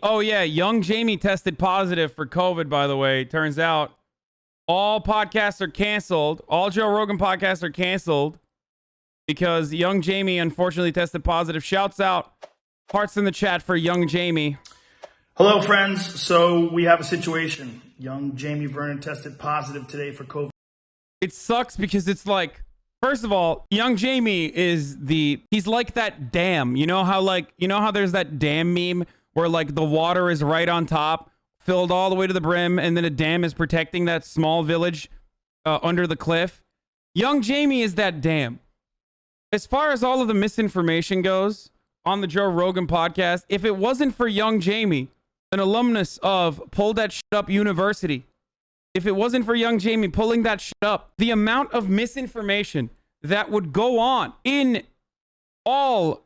Oh yeah, young Jamie tested positive for COVID, by the way. Turns out all podcasts are canceled. All Joe Rogan podcasts are canceled because young Jamie unfortunately tested positive. Shouts out, hearts in the chat for young Jamie. Hello, friends. So we have a situation. Young Jamie Vernon tested positive today for COVID. It sucks because it's like, first of all, young Jamie he's like that dam. You know how there's that dam meme where like the water is right on top, filled all the way to the brim, and then a dam is protecting that small village under the cliff. Young Jamie is that dam. As far as all of the misinformation goes on the Joe Rogan podcast, if it wasn't for young Jamie, an alumnus of Pull That Shit Up University, if it wasn't for young Jamie pulling that shit up, the amount of misinformation that would go on in all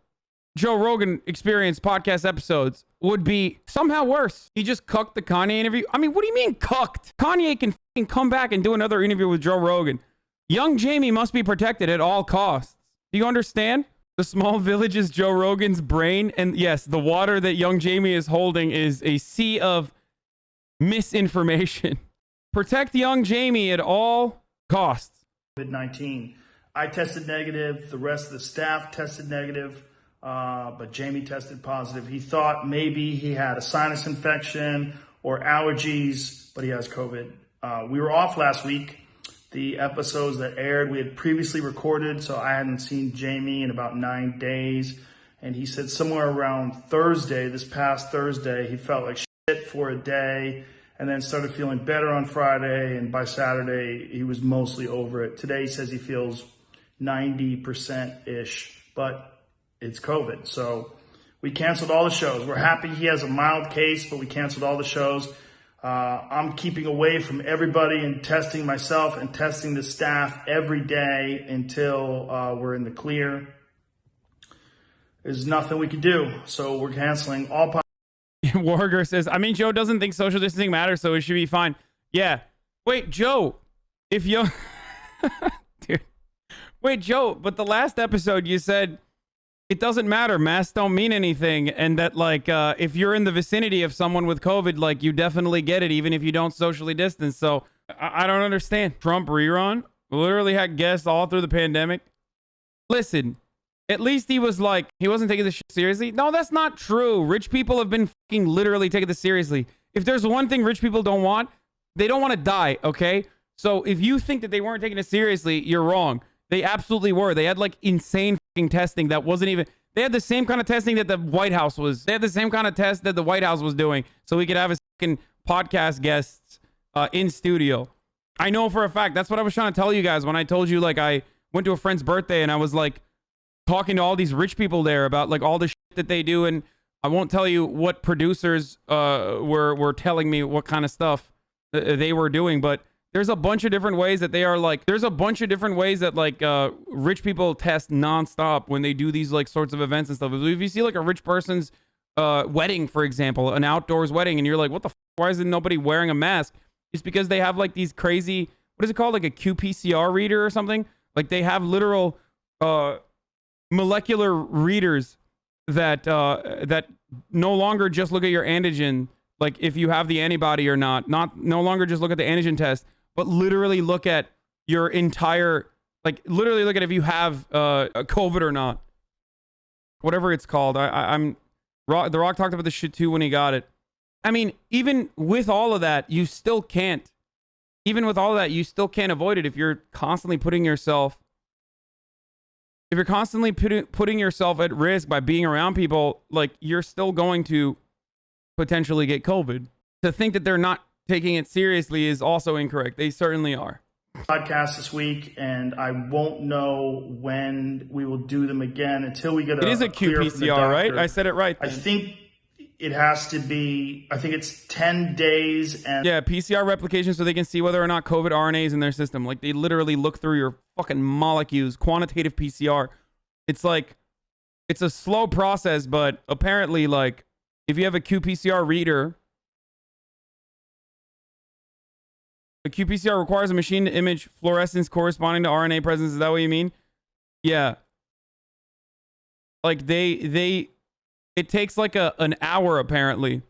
Joe Rogan Experience podcast episodes would be somehow worse. He just cucked the Kanye interview. I mean, what do you mean cucked? Kanye can fucking come back and do another interview with Joe Rogan. Young Jamie must be protected at all costs. Do you understand? The small village is Joe Rogan's brain. And yes, the water that young Jamie is holding is a sea of misinformation. Protect young Jamie at all costs. COVID-19. I tested negative. The rest of the staff tested negative. But Jamie tested positive. He thought maybe he had a sinus infection or allergies, but he has COVID. We were off last week. The episodes that aired, we had previously recorded, so I hadn't seen Jamie in about 9 days. And he said somewhere around Thursday, this past Thursday, he felt like shit for a day and then started feeling better on Friday. And by Saturday, he was mostly over it. Today, he says he feels 90%-ish, but it's COVID. So we canceled all the shows. We're happy he has a mild case, but we canceled all the shows. I'm keeping away from everybody and testing myself and testing the staff every day until we're in the clear. There's nothing we can do. So we're canceling all Warger says, I mean, Joe doesn't think social distancing matters, so it should be fine. Yeah. Wait, Joe, if you... Dude. Wait, Joe, but the last episode you said it doesn't matter. Masks don't mean anything. And that, like, if you're in the vicinity of someone with COVID, like, you definitely get it, even if you don't socially distance. So I don't understand. Trump rerun literally had guests all through the pandemic. Listen, at least he was like, he wasn't taking this shit seriously. No, that's not true. Rich people have been fucking literally taking this seriously. If there's one thing rich people don't want, they don't want to die, okay? So if you think that they weren't taking it seriously, you're wrong. They absolutely were. They had like insane fucking testing that wasn't even... They had the same kind of testing that the White House was... They had the same kind of test that the White House was doing so we could have his fucking podcast guests in studio. I know for a fact. That's what I was trying to tell you guys when I told you, like, I went to a friend's birthday and I was like talking to all these rich people there about like all the shit that they do. And I won't tell you what producers were telling me what kind of stuff they were doing, but there's a bunch of different ways that they are like, there's a bunch of different ways that like rich people test nonstop when they do these like sorts of events and stuff. If you see like a rich person's wedding, for example, an outdoors wedding, and you're like, what the why isn't nobody wearing a mask? It's because they have like these crazy, what is it called? Like a qPCR reader or something? Like they have literal molecular readers that that no longer just look at your antigen, like if you have the antibody or not no longer just look at the antigen test, but literally look at your entire, like literally look at if you have a COVID or not, whatever it's called. The Rock talked about this shit too when he got it. I mean, even with all of that, you still can't avoid it if you're constantly putting yourself at risk by being around people. Like, you're still going to potentially get COVID. To think that they're not taking it seriously is also incorrect. They certainly are. Podcast this week, and I won't know when we will do them again until we get It is a qPCR, right? I said it right then. I think it has to be, I think it's 10 days. And yeah, PCR replication so they can see whether or not COVID RNA is in their system. Like, they literally look through your fucking molecules. Quantitative PCR. It's like, it's a slow process, but apparently, like, if you have a qPCR reader, the qPCR requires a machine to image fluorescence corresponding to RNA presence. Is that what you mean? Yeah. Like, it takes like an hour apparently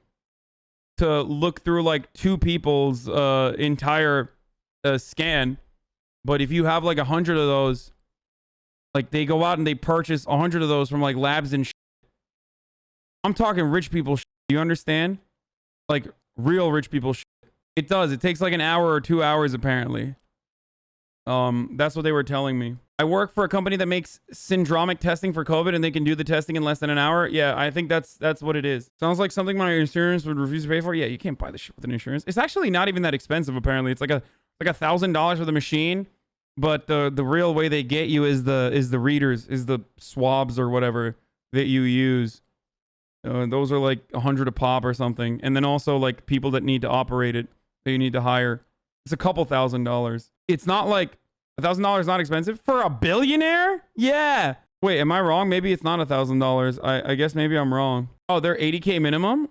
to look through like two people's entire scan. But if you have like 100 of those, like they go out and they purchase 100 of those from like labs and shit. I'm talking rich people shit. Do you understand? Like real rich people shit. It does. It takes like an hour or 2 hours apparently. That's what they were telling me. I work for a company that makes syndromic testing for COVID, and they can do the testing in less than an hour. Yeah, I think that's what it is. Sounds like something my insurance would refuse to pay for. Yeah, you can't buy this shit with an insurance. It's actually not even that expensive. Apparently, it's like $1,000 for the machine, but the real way they get you is the readers, is the swabs or whatever that you use. Those are like 100 a pop or something, and then also like people that need to operate it that you need to hire. It's a couple $1,000s. It's not like $1,000 not expensive for a billionaire. Yeah. Wait, am I wrong? Maybe it's not $1,000. I guess maybe I'm wrong. Oh, they're 80K minimum.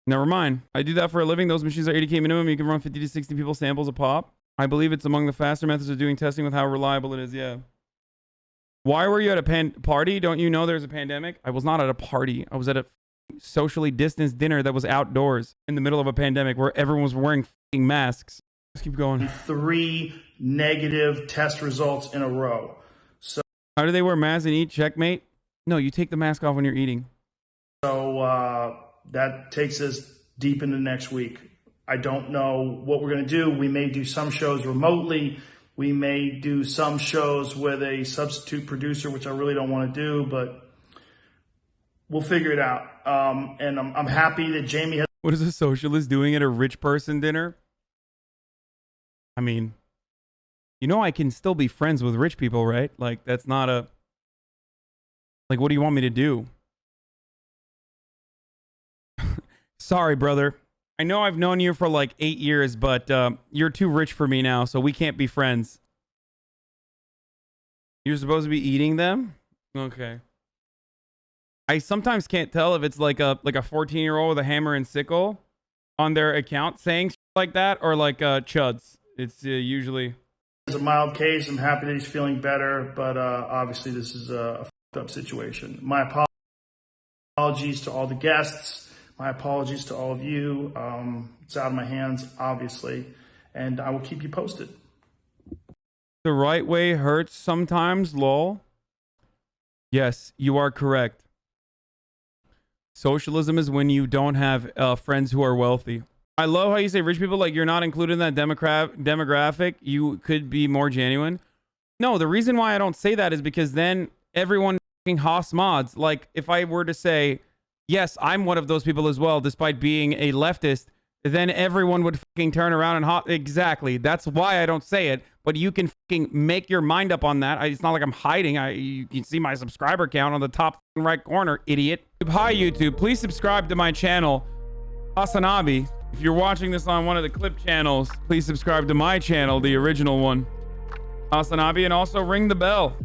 Never mind. I do that for a living. Those machines are 80K minimum. You can run 50 to 60 people samples a pop. I believe it's among the faster methods of doing testing with how reliable it is. Yeah. Why were you at a party? Don't you know there's a pandemic? I was not at a party. I was at a socially distanced dinner that was outdoors in the middle of a pandemic where everyone was wearing f***ing masks. Let's keep going. 3 negative test results in a row. So how do they wear masks and eat? Checkmate. No, you take the mask off when you're eating. So that takes us deep into next week. I don't know what we're going to do. We may do some shows remotely. We may do some shows with a substitute producer, which I really don't want to do, but we'll figure it out. And I'm happy that Jamie has. What is a socialist doing at a rich person dinner? I mean, you know, I can still be friends with rich people, right? Like, that's not a... Like, what do you want me to do? Sorry, brother. I know I've known you for like 8 years, but you're too rich for me now, so we can't be friends. You're supposed to be eating them? Okay. I sometimes can't tell if it's like a 14-year-old with a hammer and sickle on their account saying shit like that, or like chuds. It's usually... It's a mild case. I'm happy that he's feeling better, but obviously this is a fucked up situation. My apologies to all the guests. My apologies to all of you. It's out of my hands, obviously, and I will keep you posted. The right way hurts sometimes, lol. Yes, you are correct. Socialism is when you don't have friends who are wealthy. I love how you say rich people, like you're not included in that demographic. You could be more genuine. No, the reason why I don't say that is because then everyone fucking Haas mods. Like if I were to say, yes, I'm one of those people as well, despite being a leftist, then everyone would fucking turn around and exactly. That's why I don't say it. But you can fucking make your mind up on that. It's not like I'm hiding. You can see my subscriber count on the top right corner, idiot. Hi, YouTube. Please subscribe to my channel, Hasanabi. If you're watching this on one of the clip channels, please subscribe to my channel, the original one, Hasanabi, and also ring the bell.